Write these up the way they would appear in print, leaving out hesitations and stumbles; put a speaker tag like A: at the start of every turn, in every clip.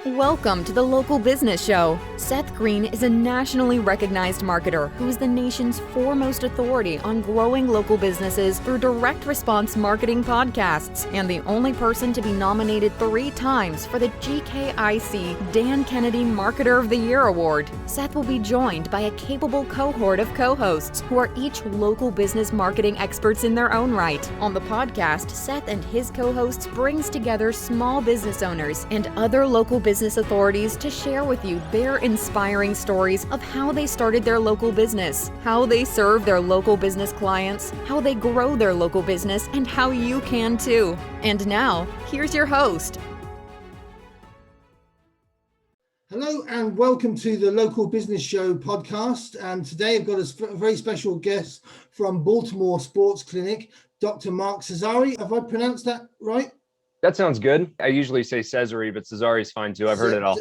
A: Welcome to the Local Business Show. Seth Green is a nationally recognized marketer who is the nation's foremost authority on growing local businesses through direct response marketing podcasts, and the only person to be nominated 3 times for the GKIC Dan Kennedy Marketer of the Year Award. Seth will be joined by a capable cohort of co-hosts who are each local business marketing experts in their own right. On the podcast, Seth and his co-hosts brings together small business owners and other local business authorities to share with you their inspiring stories of how they started their local business, how they serve their local business clients, how they grow their local business, and how you can too. And now, here's your host.
B: Hello and welcome to the Local Business Show podcast. And today I've got a very special guest from Baltimore Sports Clinic, Dr. Marc Cesari. Have I pronounced that right?
C: That sounds good. I usually say Cesari, but Cesari is fine too. I've heard it all.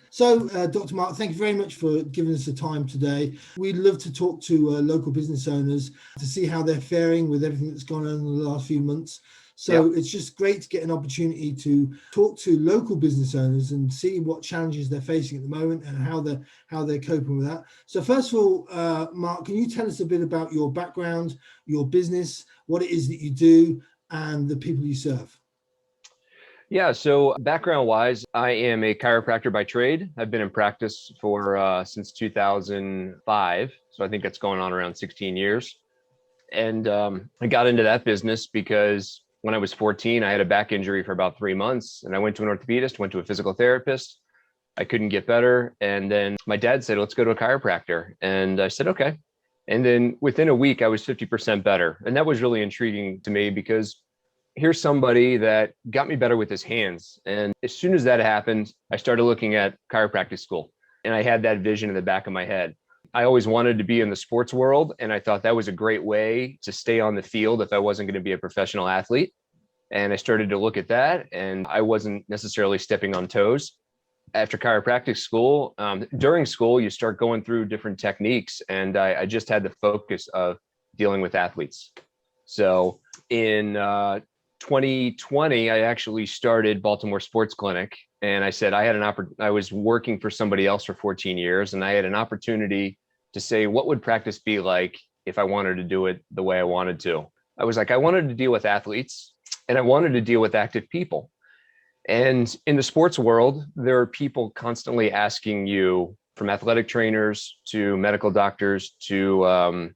B: So, Dr. Marc, thank you very much for giving us the time today. We'd love to talk to local business owners to see how they're faring with everything that's gone on in the last few months. So It's just great to get an opportunity to talk to local business owners and see what challenges they're facing at the moment and how they're coping with that. So first of all, Marc, can you tell us a bit about your background, your business, what it is that you do, and the people you serve?
C: Yeah, so background-wise, I am a chiropractor by trade. I've been in practice for since 2005, so I think it's going on around 16 years. And I got into that business because when I was 14, I had a back injury for about 3 months, and I went to an orthopedist, went to a physical therapist. I couldn't get better, and then my dad said, let's go to a chiropractor. And I said, okay. And then within a week, I was 50% better. And that was really intriguing to me because here's somebody that got me better with his hands. And as soon as that happened, I started looking at chiropractic school. And I had that vision in the back of my head. I always wanted to be in the sports world. And I thought that was a great way to stay on the field if I wasn't going to be a professional athlete. And I started to look at that, and I wasn't necessarily stepping on toes. After chiropractic school, during school, you start going through different techniques. And I just had the focus of dealing with athletes. So in 2020, I actually started Baltimore Sports Clinic, and I said I was working for somebody else for 14 years, and I had an opportunity to say, what would practice be like if I wanted to do it the way I wanted to? I was like, I wanted to deal with athletes, and I wanted to deal with active people. And in the sports world, there are people constantly asking you, from athletic trainers to medical doctors to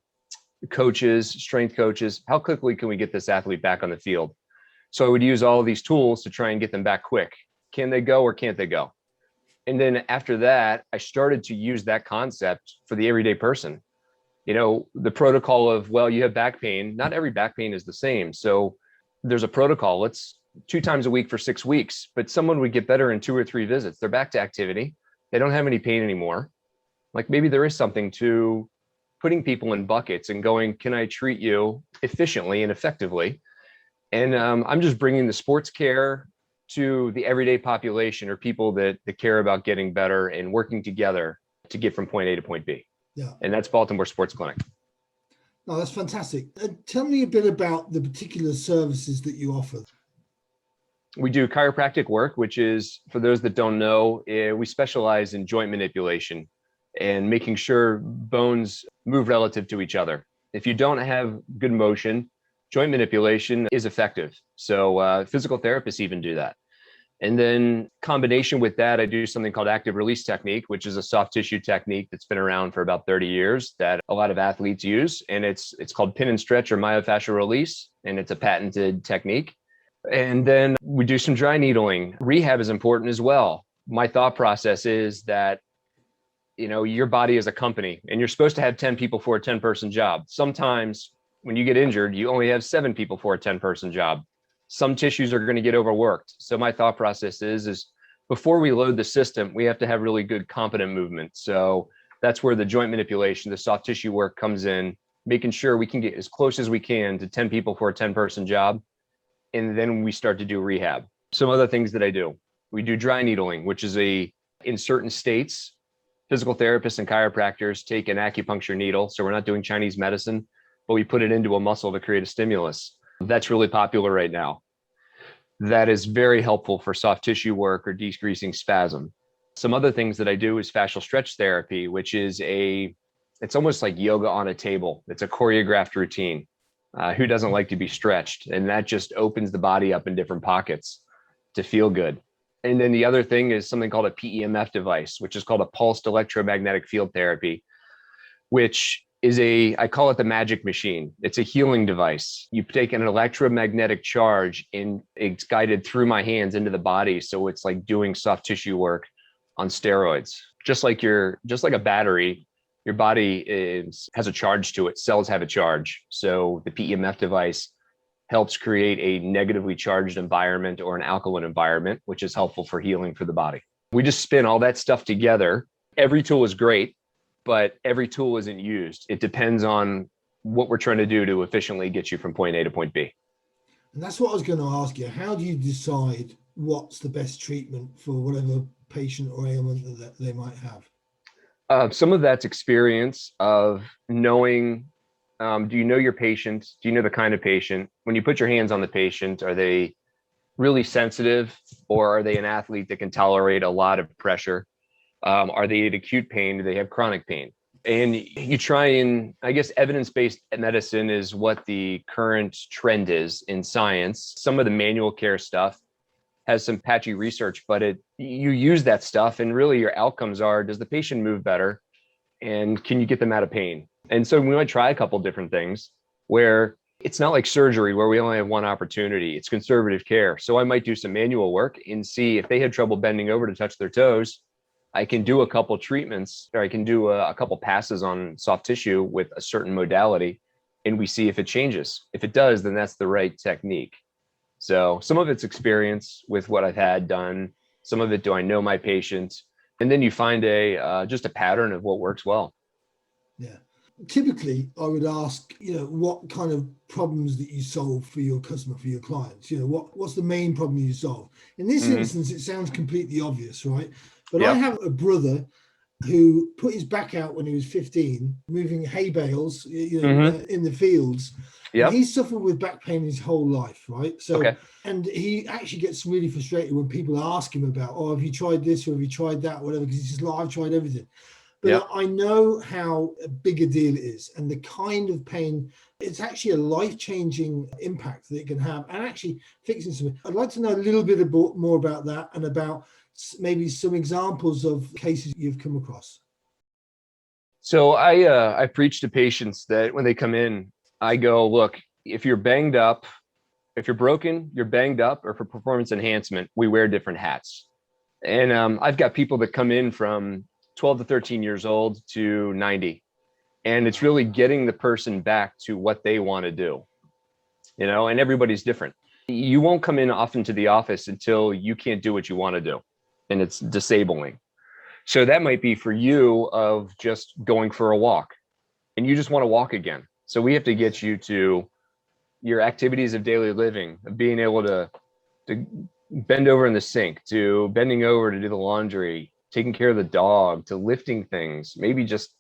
C: coaches, strength coaches, how quickly can we get this athlete back on the field? So I would use all of these tools to try and get them back quick. Can they go or can't they go? And then after that, I started to use that concept for the everyday person. You know, the protocol of, well, you have back pain. Not every back pain is the same. So there's a protocol. It's 2 times a week for 6 weeks, but someone would get better in 2 or 3 visits. They're back to activity. They don't have any pain anymore. Like maybe there is something to putting people in buckets and going, can I treat you efficiently and effectively? And I'm just bringing the sports care to the everyday population, or people that care about getting better and working together to get from point A to point B.
B: Yeah.
C: And that's Baltimore Sports Clinic.
B: No, that's fantastic. Tell me a bit about the particular services that you offer.
C: We do chiropractic work, which is, for those that don't know, we specialize in joint manipulation and making sure bones move relative to each other. If you don't have good motion, joint manipulation is effective. So physical therapists even do that. And then combination with that, I do something called active release technique, which is a soft tissue technique that's been around for about 30 years that a lot of athletes use. And it's called pin and stretch or myofascial release. And it's a patented technique. And then we do some dry needling. Rehab is important as well. My thought process is that, you know, your body is a company and you're supposed to have 10 people for a 10-person job. Sometimes when you get injured, you only have 7 people for a 10-person job. Some tissues are going to get overworked. So my thought process is before we load the system, we have to have really good competent movement. So that's where the joint manipulation, the soft tissue work comes in, making sure we can get as close as we can to 10 people for a 10-person job. And then we start to do rehab. Some other things that I do. We do dry needling, which is in certain states, physical therapists and chiropractors take an acupuncture needle. So we're not doing Chinese medicine, but we put it into a muscle to create a stimulus. That's really popular right now. that is very helpful for soft tissue work or decreasing spasm. Some other things that I do is fascial stretch therapy, which is it's almost like yoga on a table. It's a choreographed routine. Who doesn't like to be stretched? And that just opens the body up in different pockets to feel good. And then the other thing is something called a PEMF device, which is called a pulsed electromagnetic field therapy, which is I call it the magic machine. It's a healing device. You take an electromagnetic charge and it's guided through my hands into the body. So it's like doing soft tissue work on steroids. Just like a battery, your body has a charge to it. Cells have a charge. So the PEMF device helps create a negatively charged environment or an alkaline environment, which is helpful for healing for the body. We just spin all that stuff together. Every tool is great, but every tool isn't used. It depends on what we're trying to do to efficiently get you from point A to point B.
B: And that's what I was going to ask you. How do you decide what's the best treatment for whatever patient or ailment that they might have?
C: Some of that's experience of knowing, do you know your patient? Do you know the kind of patient? When you put your hands on the patient, are they really sensitive, or are they an athlete that can tolerate a lot of pressure? Are they at acute pain? Do they have chronic pain? And you try and, I guess, evidence-based medicine is what the current trend is in science. Some of the manual care stuff has some patchy research, but you use that stuff and really your outcomes are, does the patient move better? And can you get them out of pain? And so we might try a couple different things where it's not like surgery where we only have one opportunity. It's conservative care. So I might do some manual work and see if they had trouble bending over to touch their toes. I can do a couple treatments, or I can do a couple passes on soft tissue with a certain modality, and we see if it changes. If it does, then that's the right technique. So some of it's experience with what I've had done. Some of it, do I know my patient? And then you find just a pattern of what works well.
B: Yeah. Typically, I would ask, what kind of problems that you solve for your customer, for your clients. What's the main problem you solve? In this instance, it sounds completely obvious, right? But I have a brother who put his back out when he was 15, moving hay bales, in the fields. Yep. And he suffered with back pain his whole life, right? So, and he actually gets really frustrated when people ask him about, have you tried this or have you tried that, whatever, because he's just like, I've tried everything. But I know how big a deal it is and the kind of pain. It's actually a life-changing impact that it can have, and actually fixing something. I'd like to know a little bit more about that and about maybe some examples of cases you've come across.
C: So I preach to patients that when they come in, I go, look, if you're banged up, if you're broken, you're banged up, or for performance enhancement, we wear different hats. And I've got people that come in from 12 to 13 years old to 90. And it's really getting the person back to what they want to do, and everybody's different. You won't come in often to the office until you can't do what you want to do. And it's disabling. So that might be for you of just going for a walk and you just want to walk again. So we have to get you to your activities of daily living, of being able to bend over in the sink, to bending over to do the laundry, taking care of the dog, to lifting things, maybe just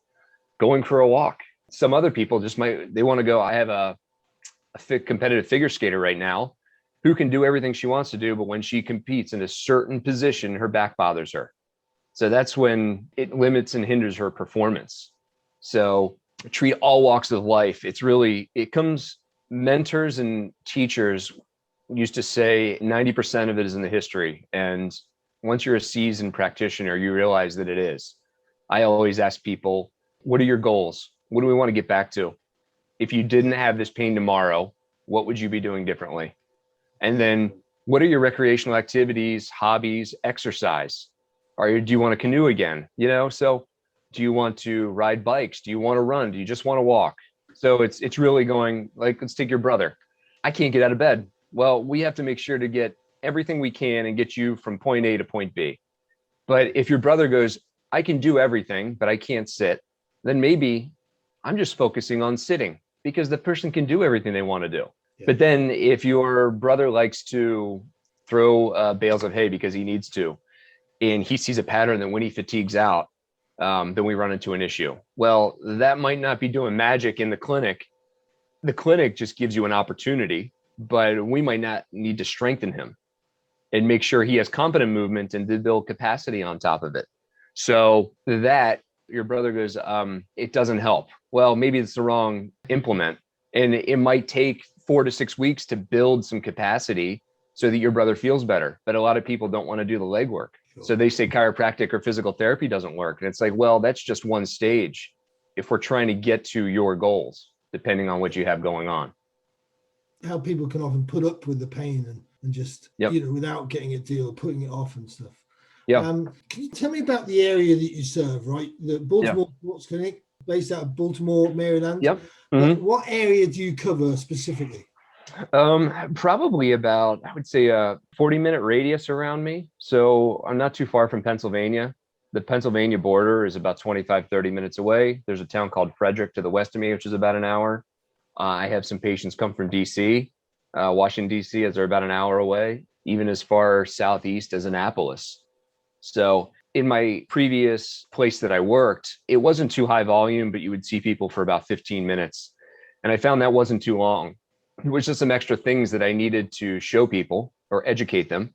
C: going for a walk. Some other people they want to go, I have a competitive figure skater right now who can do everything she wants to do, but when she competes in a certain position, her back bothers her. So that's when it limits and hinders her performance. So treat all walks of life. Mentors and teachers used to say 90% of it is in the history. And once you're a seasoned practitioner, you realize that it is. I always ask people, what are your goals? What do we want to get back to? If you didn't have this pain tomorrow, what would you be doing differently? And then what are your recreational activities, hobbies, exercise? Do you want to canoe again? So do you want to ride bikes? Do you want to run? Do you just want to walk? So it's really going, like, let's take your brother. I can't get out of bed. Well, we have to make sure to get everything we can and get you from point A to point B. But if your brother goes, I can do everything, but I can't sit, then maybe I'm just focusing on sitting because the person can do everything they want to do. Yeah. But then if your brother likes to throw bales of hay because he needs to, and he sees a pattern that when he fatigues out, then we run into an issue. Well, that might not be doing magic in the clinic. The clinic just gives you an opportunity, but we might not need to strengthen him. and make sure he has competent movement and to build capacity on top of it. So that your brother goes, it doesn't help. Well, maybe it's the wrong implement. And it might take 4 to 6 weeks to build some capacity so that your brother feels better. But a lot of people don't want to do the legwork. So they say chiropractic or physical therapy doesn't work. And it's like, well, that's just one stage if we're trying to get to your goals, depending on what you have going on.
B: How people can often put up with the pain and just, without getting it deal, putting it off and stuff.
C: Yeah.
B: Can you tell me about the area that you serve, right? The Baltimore Sports Clinic, based out of Baltimore, Maryland.
C: Yep. Mm-hmm.
B: What area do you cover specifically?
C: Probably about, I would say, a 40-minute radius around me. So I'm not too far from Pennsylvania. The Pennsylvania border is about 25, 30 minutes away. There's a town called Frederick to the west of me, which is about an hour. I have some patients come from DC, Washington, DC, as they're about an hour away, even as far southeast as Annapolis. So in my previous place that I worked, it wasn't too high volume, but you would see people for about 15 minutes. And I found that wasn't too long. It was just some extra things that I needed to show people or educate them.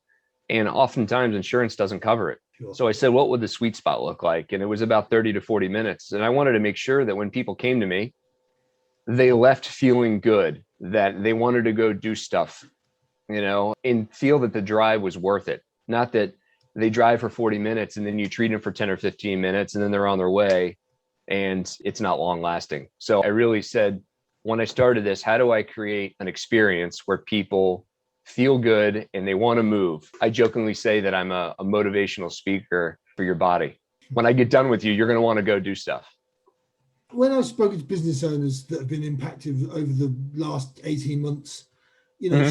C: And oftentimes insurance doesn't cover it. Sure. So I said, what would the sweet spot look like? And it was about 30 to 40 minutes. And I wanted to make sure that when people came to me, they left feeling good, that they wanted to go do stuff, and feel that the drive was worth it. Not that they drive for 40 minutes and then you treat them for 10 or 15 minutes and then they're on their way and it's not long lasting. So I really said, when I started this, how do I create an experience where people feel good and they want to move? I jokingly say that I'm a motivational speaker for your body. When I get done with you, you're going to want to go do stuff.
B: When I've spoken to business owners that have been impacted over the last 18 months,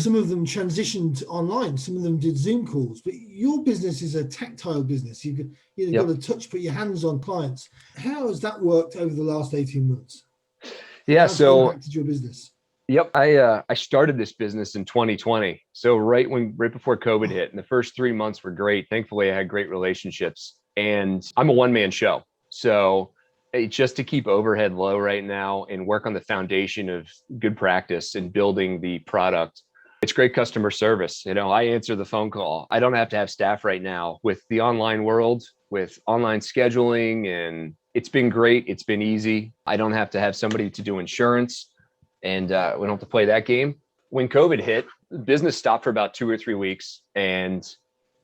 B: some of them transitioned online, some of them did Zoom calls, but your business is a tactile business. You've got to touch, put your hands on clients. How has that worked over the last 18 months?
C: Yeah,
B: How's it impacted your business?
C: Yep. I started this business in 2020. So right before COVID hit, and the first 3 months were great. Thankfully, I had great relationships, and I'm a one-man show. So just to keep overhead low right now and work on the foundation of good practice and building the product. It's great customer service. I answer the phone call. I don't have to have staff right now with the online world, with online scheduling, and it's been great. It's been easy. I don't have to have somebody to do insurance, and we don't have to play that game. When COVID hit, business stopped for about 2 or 3 weeks, and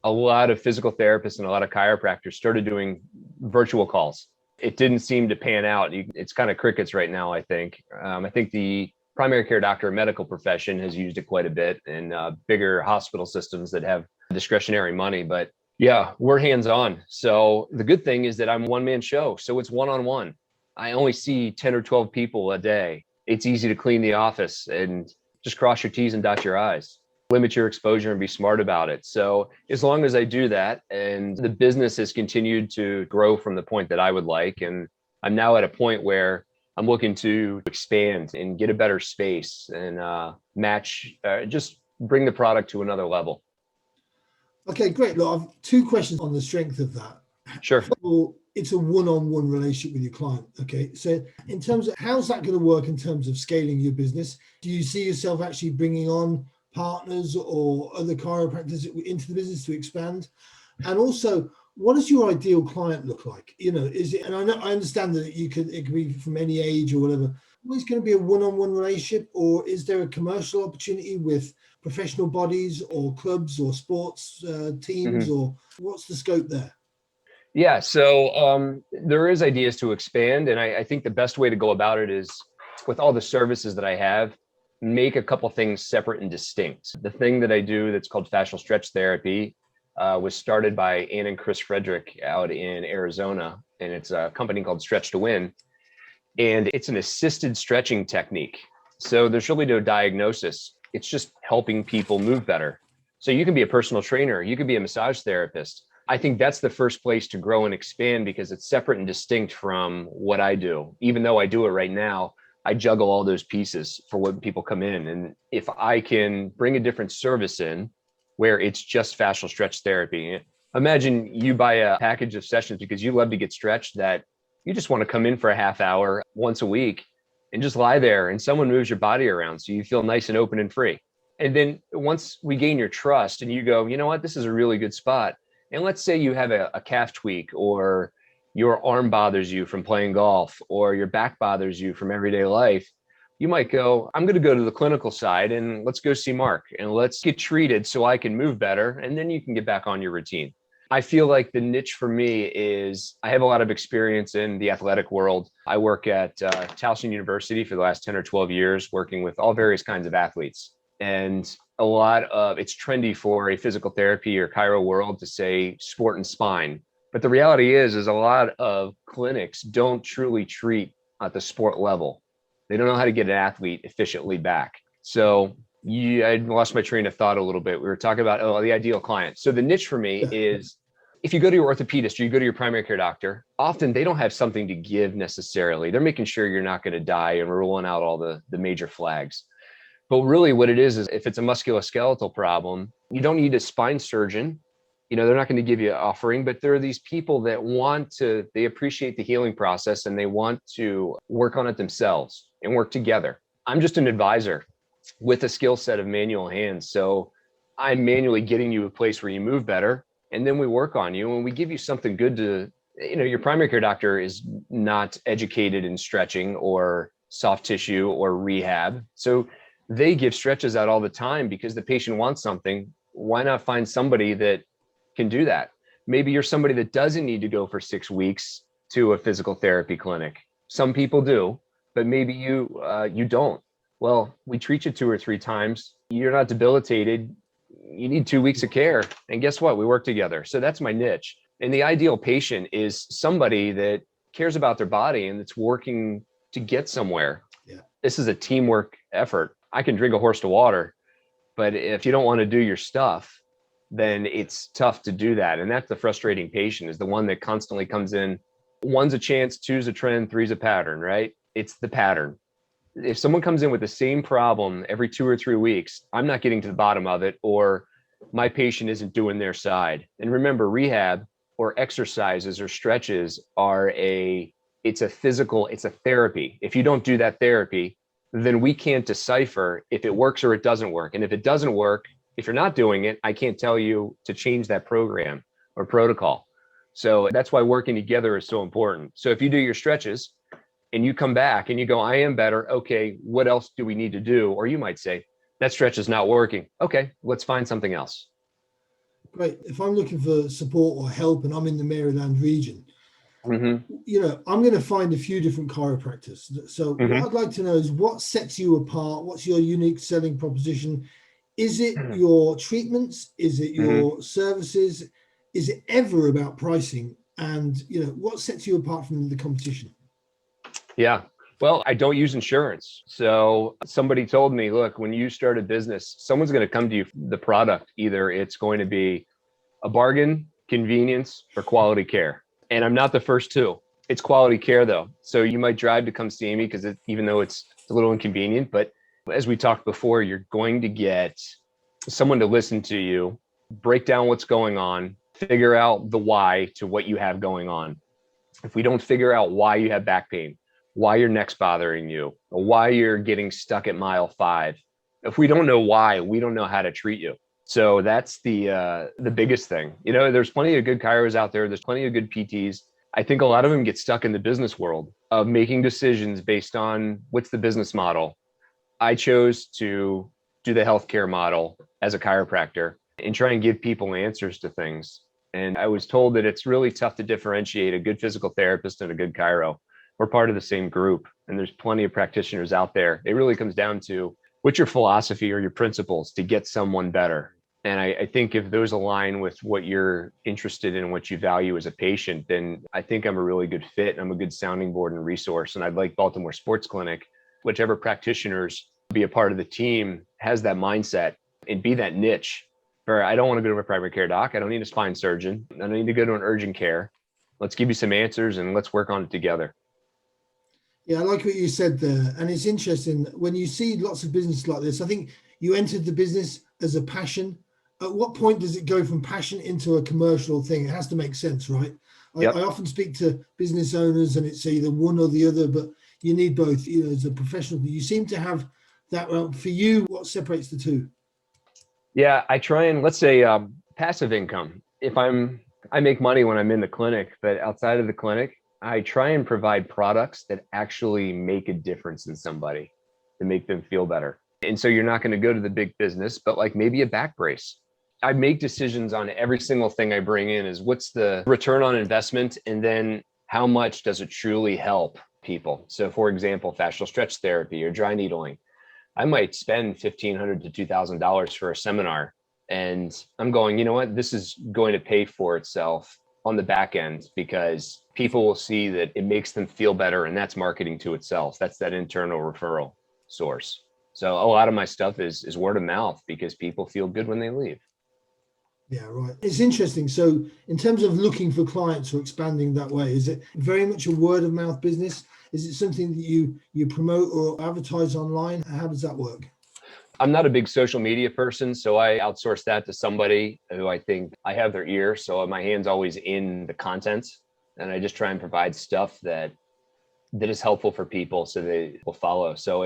C: a lot of physical therapists and a lot of chiropractors started doing virtual calls. It didn't seem to pan out. It's kind of crickets right now, I think. I think the primary care doctor medical profession has used it quite a bit in bigger hospital systems that have discretionary money. But yeah, we're hands-on. So the good thing is that I'm a one-man show. So it's one-on-one. I only see 10 or 12 people a day. It's easy to clean the office and just cross your T's and dot your I's. Limit your exposure and be smart about it. So as long as I do that, and the business has continued to grow from the point that I would like, and I'm now at a point where I'm looking to expand and get a better space and just bring the product to another level.
B: Okay, great. Look, I've 2 questions on the strength of that.
C: Sure.
B: First of all, it's a one-on-one relationship with your client. Okay, so in terms of how's that going to work in terms of scaling your business? Do you see yourself actually bringing on partners or other chiropractors into the business to expand? And also, what does your ideal client look like? Is it, and I understand that it could be from any age or whatever. Is it going to be a one-on-one relationship, or is there a commercial opportunity with professional bodies or clubs or sports teams, or what's the scope there?
C: Yeah, so there is ideas to expand, and I think the best way to go about it is with all the services that I have, make a couple things separate and distinct. The thing that I do that's called fascial stretch therapy was started by Ann and Chris Frederick out in Arizona, and it's a company called Stretch to Win, and it's an assisted stretching technique. So there's really no diagnosis. It's just helping people move better. So you can be a personal trainer, you can be a massage therapist. I think that's the first place to grow and expand because it's separate and distinct from what I do. Even though I do it right now, I juggle all those pieces for when people come in. And if I can bring a different service in where it's just fascial stretch therapy, imagine you buy a package of sessions because you love to get stretched, that you just want to come in for a half hour once a week and just lie there and someone moves your body around so you feel nice and open and free. And then once we gain your trust and you go, you know what, this is a really good spot. And let's say you have a calf tweak, or your arm bothers you from playing golf, or your back bothers you from everyday life. You might go, I'm going to go to the clinical side and let's go see Marc and let's get treated so I can move better. And then you can get back on your routine. I feel like the niche for me is I have a lot of experience in the athletic world. I work at Towson University for the last 10 or 12 years, working with all various kinds of athletes. And a lot of it's trendy for a physical therapy or chiro world to say sport and spine. But the reality is a lot of clinics don't truly treat at the sport level. They don't know how to get an athlete efficiently back. So I lost my train of thought a little bit. We were talking about, the ideal client. So the niche for me is if you go to your orthopedist or you go to your primary care doctor, often they don't have something to give necessarily. They're making sure you're not going to die and rolling out all the major flags. But really what it is if it's a musculoskeletal problem, you don't need a spine surgeon. They're not going to give you an offering, but there are these people that they appreciate the healing process and they want to work on it themselves and work together. I'm just an advisor with a skill set of manual hands. So I'm manually getting you a place where you move better. And then we work on you and we give you something good to, your primary care doctor is not educated in stretching or soft tissue or rehab. So they give stretches out all the time because the patient wants something. Why not find somebody that can do that? Maybe you're somebody that doesn't need to go for 6 weeks to a physical therapy clinic. Some people do, but maybe you don't. Well, we treat you 2 or 3 times. You're not debilitated. You need 2 weeks of care. And guess what? We work together. So that's my niche. And the ideal patient is somebody that cares about their body and that's working to get somewhere. Yeah. This is a teamwork effort. I can drink a horse to water, but if you don't want to do your stuff, then it's tough to do that. And that's the frustrating patient, is the one that constantly comes in. 1's a chance, 2's a trend, 3's a pattern, right? It's the pattern. If someone comes in with the same problem every 2 or 3 weeks, I'm not getting to the bottom of it, or my patient isn't doing their side. And remember, rehab or exercises or stretches it's a therapy. If you don't do that therapy, then we can't decipher if it works or it doesn't work. And if it doesn't work, if you're not doing it, I can't tell you to change that program or protocol. So that's why working together is so important. So if you do your stretches and you come back and you go, I am better. Okay, what else do we need to do? Or you might say, that stretch is not working. Okay, let's find something else.
B: Great. If I'm looking for support or help and I'm in the Maryland region, I'm going to find a few different chiropractors. So what I'd like to know is what sets you apart? What's your unique selling proposition? Is it your treatments? Is it your services? Is it ever about pricing? And, what sets you apart from the competition?
C: Yeah. Well, I don't use insurance. So somebody told me, look, when you start a business, someone's going to come to you for the product. Either it's going to be a bargain, convenience, or quality care. And I'm not the first two. It's quality care though. So you might drive to come see me because even though it's a little inconvenient, but as we talked before, you're going to get someone to listen to you, break down what's going on, figure out the why to what you have going on. If we don't figure out why you have back pain, why your neck's bothering you, or why you're getting stuck at mile 5, if we don't know why, we don't know how to treat you. So that's the biggest thing. There's plenty of good chiros out there. There's plenty of good PTs. I think a lot of them get stuck in the business world of making decisions based on what's the business model. I chose to do the healthcare model as a chiropractor and try and give people answers to things. And I was told that it's really tough to differentiate a good physical therapist and a good chiro. We're part of the same group, and there's plenty of practitioners out there. It really comes down to what's your philosophy or your principles to get someone better. And I think if those align with what you're interested in, what you value as a patient, then I think I'm a really good fit. I'm a good sounding board and resource. And I'd like Baltimore Sports Clinic, whichever practitioners be a part of the team, has that mindset and be that niche. Where I don't want to go to a primary care doc. I don't need a spine surgeon. I don't need to go to an urgent care. Let's give you some answers and let's work on it together.
B: Yeah, I like what you said there. And it's interesting when you see lots of businesses like this. I think you entered the business as a passion. At what point does it go from passion into a commercial thing? It has to make sense, right?
C: Yep.
B: I often speak to business owners and it's either one or the other, but you need both. As a professional, you seem to have that. For you, what separates the two?
C: Yeah, I try and let's say passive income. If I make money when I'm in the clinic, but outside of the clinic, I try and provide products that actually make a difference in somebody to make them feel better. And so you're not going to go to the big business, but like maybe a back brace. I make decisions on every single thing I bring in is what's the return on investment, and then how much does it truly help people? So for example, fascial stretch therapy or dry needling. I might spend $1,500 to $2,000 for a seminar. And I'm going, you know what? This is going to pay for itself on the back end because people will see that it makes them feel better. And that's marketing to itself. That's that internal referral source. So a lot of my stuff is word of mouth because people feel good when they leave.
B: Yeah, right. It's interesting. So in terms of looking for clients or expanding that way, is it very much a word of mouth business? Is it something that you promote or advertise online? How does that work?
C: I'm not a big social media person, so I outsource that to somebody who I think I have their ear. So my hand's always in the content, and I just try and provide stuff that is helpful for people so they will follow. So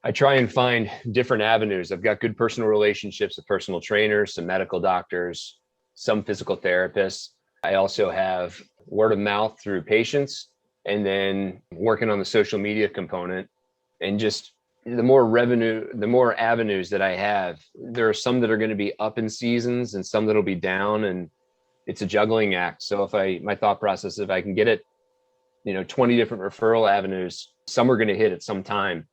C: I try and find different avenues. I've got good personal relationships with personal trainers, some medical doctors, some physical therapists. I also have word of mouth through patients, and then working on the social media component. And just the more revenue, the more avenues that I have. There are some that are going to be up in seasons and some that'll be down, and it's a juggling act. So my thought process, if I can get it, 20 different referral avenues, some are going to hit at some time.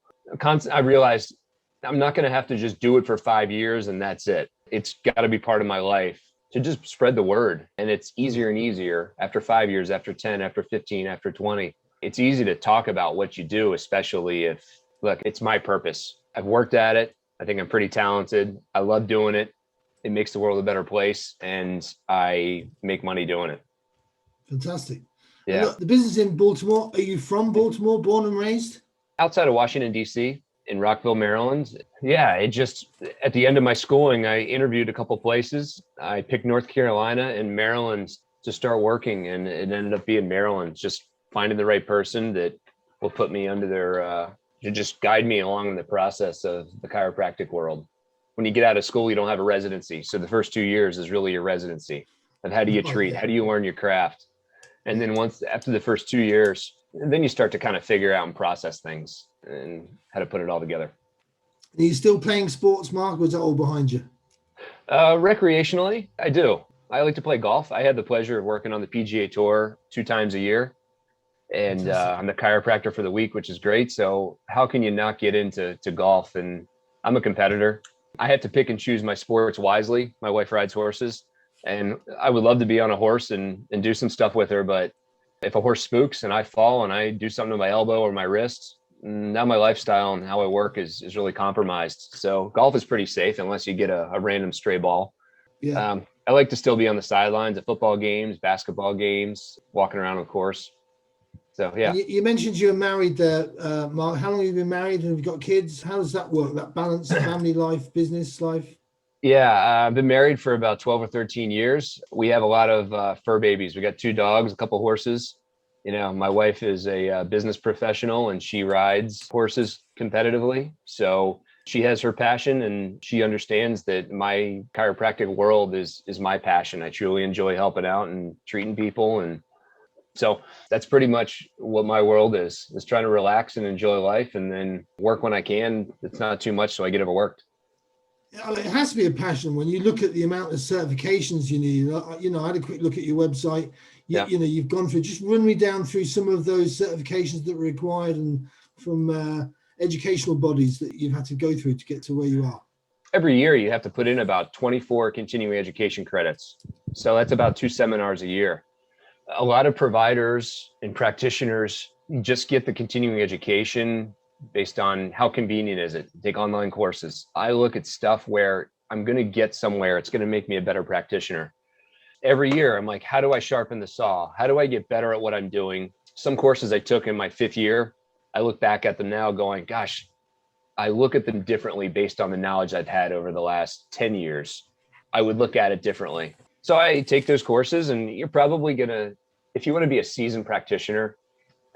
C: I realized I'm not going to have to just do it for 5 years and that's it. It's got to be part of my life to just spread the word. And it's easier and easier after 5 years, after 10, after 15, after 20. It's easy to talk about what you do, especially if, look, it's my purpose. I've worked at it. I think I'm pretty talented. I love doing it. It makes the world a better place, and I make money doing it.
B: Fantastic.
C: Yeah.
B: Look, the business in Baltimore, are you from Baltimore, born and raised?
C: Outside of Washington, D.C., in Rockville, Maryland. Yeah, at the end of my schooling, I interviewed a couple places. I picked North Carolina and Maryland to start working, and it ended up being Maryland, just finding the right person that will put me under to just guide me along in the process of the chiropractic world. When you get out of school, you don't have a residency. So the first 2 years is really your residency of how do you treat, how do you learn your craft? And then after the first 2 years, then you start to kind of figure out and process things and how to put it all together.
B: Are you still playing sports, Mark? Or is that all behind you?
C: Recreationally, I do. I like to play golf. I had the pleasure of working on the PGA Tour 2 times a year. And I'm the chiropractor for the week, which is great. So how can you not get into golf? And I'm a competitor. I have to pick and choose my sports wisely. My wife rides horses, and I would love to be on a horse and do some stuff with her. But if a horse spooks and I fall and I do something to my elbow or my wrist, now my lifestyle and how I work is really compromised. So golf is pretty safe unless you get a random stray ball.
B: Yeah.
C: I like to still be on the sidelines at football games, basketball games, walking around on the course. So, yeah.
B: You mentioned you were married there, Mark. How long have you been married, and have you got kids? How does that work, that balance of family life, business life?
C: Yeah, I've been married for about 12 or 13 years. We have a lot of fur babies. We got 2 dogs, a couple horses. My wife is a business professional and she rides horses competitively. So she has her passion, and she understands that my chiropractic world is my passion. I truly enjoy helping out and treating people. And so that's pretty much what my world is trying to relax and enjoy life and then work when I can. It's not too much, so I get overworked.
B: It has to be a passion when you look at the amount of certifications you need. I had a quick look at your website. You've gone through, just run me down through some of those certifications that were required and from educational bodies that you've had to go through to get to where you are.
C: Every year you have to put in about 24 continuing education credits. So that's about 2 seminars a year. A lot of providers and practitioners just get the continuing education based on how convenient is it. Take online courses. I look at stuff where I'm going to get somewhere. It's going to make me a better practitioner. Every year, I'm like, how do I sharpen the saw? How do I get better at what I'm doing? Some courses I took in my 5th year, I look back at them now going, gosh, I look at them differently based on the knowledge I've had over the last 10 years. I would look at it differently. So I take those courses, and you're probably going to, if you want to be a seasoned practitioner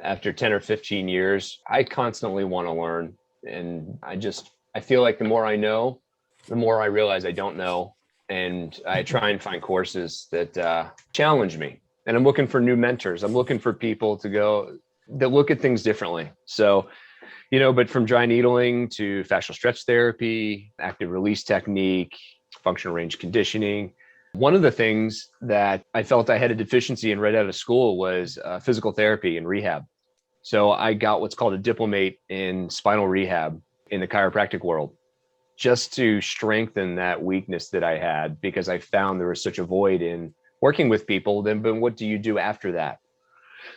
C: after 10 or 15 years, I constantly want to learn. And I feel like the more I know, the more I realize I don't know. And I try and find courses that challenge me. And I'm looking for new mentors. I'm looking for people that look at things differently. So, but from dry needling to fascial stretch therapy, active release technique, functional range conditioning. One of the things that I felt I had a deficiency in right out of school was physical therapy and rehab. So I got what's called a diplomate in spinal rehab in the chiropractic world, just to strengthen that weakness that I had, because I found there was such a void in working with people. But what do you do after that?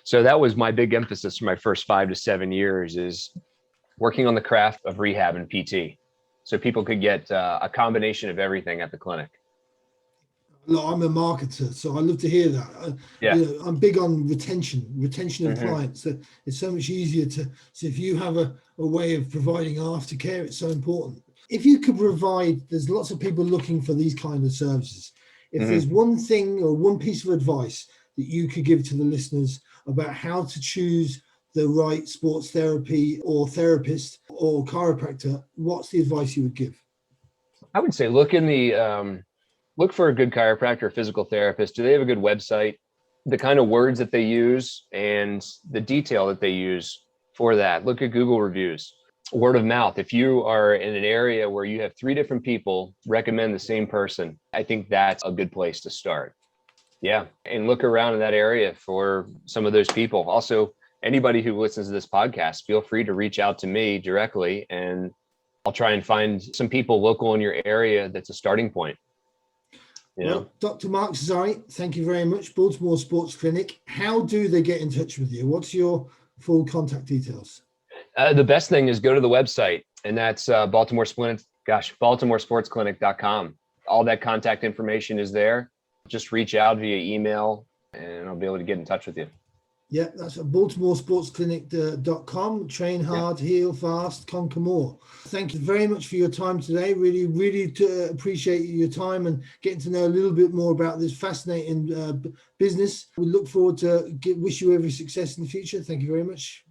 C: So that was my big emphasis for my first 5 to 7 years, is working on the craft of rehab and PT, so people could get a combination of everything at the clinic.
B: Look, I'm a marketer, so I love to hear that. I'm big on retention of clients. So it's so much easier so if you have a way of providing aftercare, it's so important. If you could provide, there's lots of people looking for these kind of services. If there's one thing or one piece of advice that you could give to the listeners about how to choose the right sports therapy or therapist or chiropractor, what's the advice you would give?
C: I would say look for a good chiropractor or physical therapist. Do they have a good website? The kind of words that they use and the detail that they use for that. Look at Google reviews. Word of mouth. If you are in an area where you have 3 different people recommend the same person, I think that's a good place to start. Yeah. And look around in that area for some of those people. Also, anybody who listens to this podcast, feel free to reach out to me directly, and I'll try and find some people local in your area that's a starting point.
B: Well, Dr. Marc Cesari, thank you very much. Baltimore Sports Clinic. How do they get in touch with you? What's your full contact details?
C: The best thing is go to the website, and that's baltimoresportsclinic.com. All that contact information is there. Just reach out via email, and I'll be able to get in touch with you.
B: Yeah, that's at baltimoresportsclinic.com. Train hard, heal fast, conquer more. Thank you very much for your time today. Really, really appreciate your time and getting to know a little bit more about this fascinating business. We look forward to wish you every success in the future. Thank you very much.